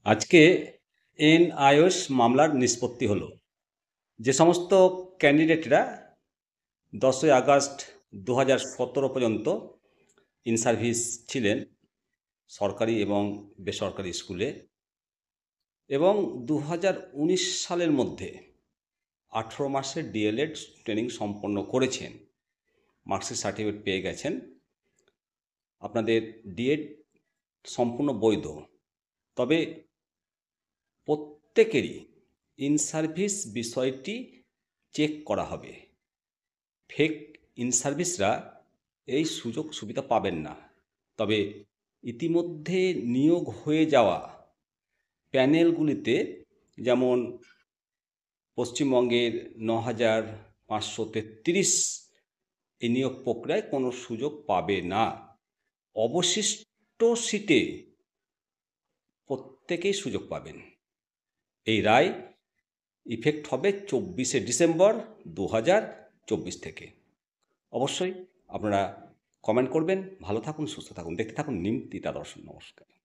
আজকে এনআইওএস মামলার নিষ্পত্তি হলো। যে সমস্ত ক্যান্ডিডেটরা 10ই আগস্ট 2017 পর্যন্ত ইন সার্ভিস ছিলেন সরকারি এবং বেসরকারি স্কুলে এবং 2019 সালের মধ্যে 18 মাসের ডিএলএড ট্রেনিং সম্পন্ন করেছেন, মার্কশিট সার্টিফিকেট পেয়ে গেছেন, আপনাদের ডিএড সম্পূর্ণ বৈধ। তবে প্রত্যেকেরই ইন সার্ভিস বিষয়টি চেক করা হবে। ফেক ইন সার্ভিসরা এই সুযোগ সুবিধা পাবেন না। তবে ইতিমধ্যে নিয়োগ হয়ে যাওয়া প্যানেলগুলিতে, যেমন পশ্চিমবঙ্গের 9,533, এই নিয়োগ প্রক্রিয়ায় কোনো সুযোগ পাবে না। অবশিষ্ট সিটে প্রত্যেকেই সুযোগ পাবেন। এই রায় ইফেক্ট হবে 24শে ডিসেম্বর 2024 থেকে। অবশ্যই আপনারা কমেন্ট করবেন। ভালো থাকুন, সুস্থ থাকুন, দেখতে থাকুন নিমতিতা দর্শন। নমস্কার।